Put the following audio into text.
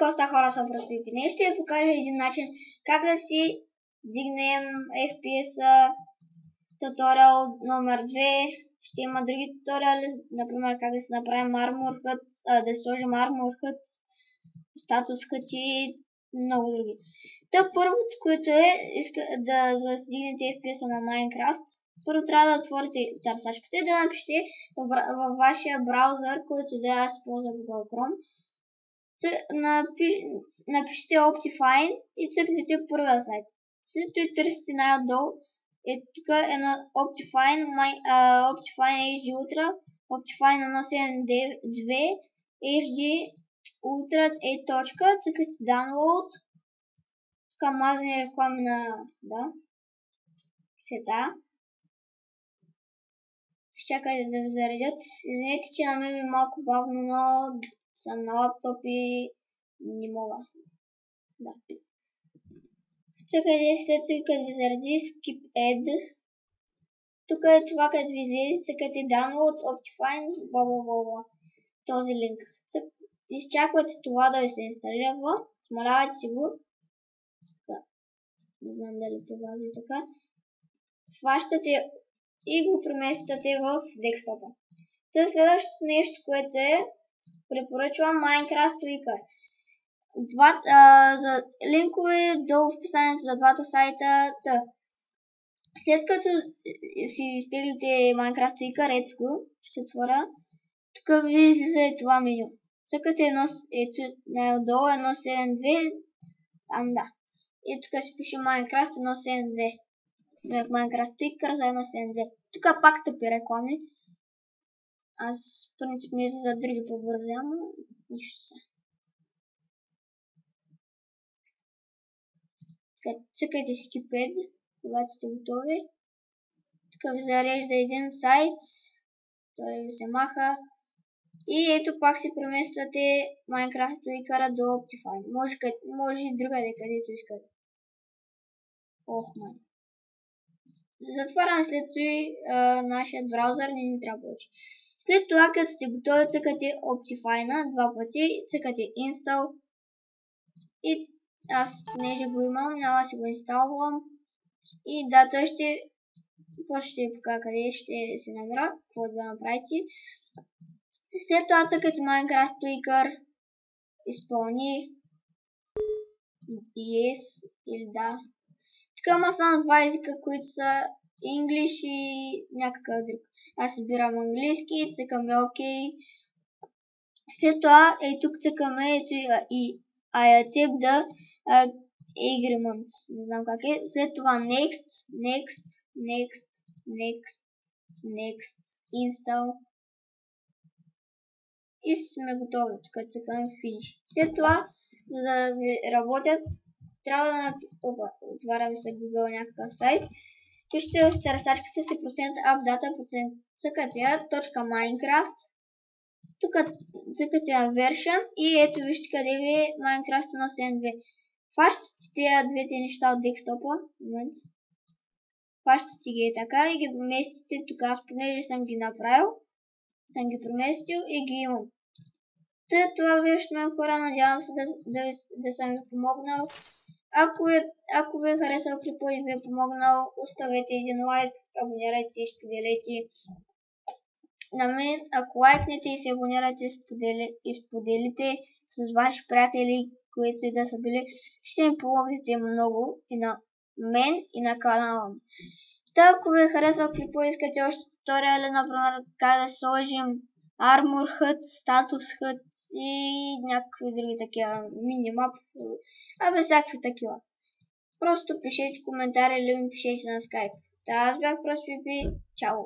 доста хора са проспи. Днес ще ви покажа един начин как да си дигнем FPS-а. Туториал номер 2. Ще има други туториали, например как да си направим Armor Hut, да си сложим Armor Hut, статус Hut и много други. Та първото, което е, за да си дигнете FPS-а на Minecraft, първо трябва да отворите търсачката и да напишете във вашия браузър, който да аз използвам Google Chrome. Напишете Optifine и цъкнете първия сайт. След това търсите най-отдолу. Тук е на Optifine HD Ultra, Optifine 172 HD Ultra цъкате Download. Тук мазни реклами на сета. Ще чакайте да ви заредят. Извинете, че на мен е малко бавно, но съм на лаптоп и не мога. Цъкайте след това, като ви зареди Skip Ad. Тук е това, като ви излезе, цъкате Download Optifine, бла. Този линк. Изчаквате това да ви се инсталира, смалявате си го. Не знам дали това е така. Хващате и го премествате в десктопа. Следващото нещо, което е, препоръчвам Minecraft Tweaker. За линкове долу в описанието за двата сайта. След като си изтеглите Minecraft Tweaker, ето го, ще отворя. Тук ви излиза това меню. Цъкате най-отдолу 172, там да. И тук си пише Minecraft 172. Minecraft Tweaker за 172. Тук пак тъпи реклами. Аз в принцип ми за други по-бързи, ама нищо са. Цъкайте Skip Ad, когато сте готови. Тук ви зарежда един сайт. Той ви се маха. И ето пак си премествате Minecraft Tweaker до Optifine. Може и другаде, където искате. Май. Затварям след това нашия браузър, не ни трябва повече. След това, като сте готови, цъкате Optifine два пъти, цъкате Install. И аз, понеже го имам, няма си го инсталвам. И да, той ще ви покажа къде ще се намира, какво да направите. След това цъкате Minecraft Tweaker, изпълни, yes или да. Тук има само два езика, които са English и някакъв друг. Аз избирам английски, цъкаме OK. След това тук цъкаме и I accept the agreement. Не знам как е. След това next, install. И сме готови. Тук цъкаме finish. След това, за да ви работят, трябва да отваря ви се Google някакъв сайт. Пишете в търсачката си %appdata, цъкате .minecraft. Тук цъкате на version и ето вижте къде ви е Minecraft 172. Хващате тези двете неща от десктопа. Хващате ги така и ги поместите тук. Аз понеже съм ги направил, съм ги преместил и ги имам. Това беше мен, хора, надявам се да съм ви помогнал. Ако ви е харесал клипа и ви е помогнал, оставете един лайк, абонирайте се и споделете. На мен, ако лайкнете и се абонирате и споделите с ваши приятели, които и да са били, ще ми помогнете много и на мен и на канала ми. Ако ви е харесал клипа и искате още туториали, например как да сложим Armor Hut, Status Hut и някакви други такива минимап, всякакви такива. Просто пишете коментари или ми пишете на Skype. Аз бях просто Пипи. Чао!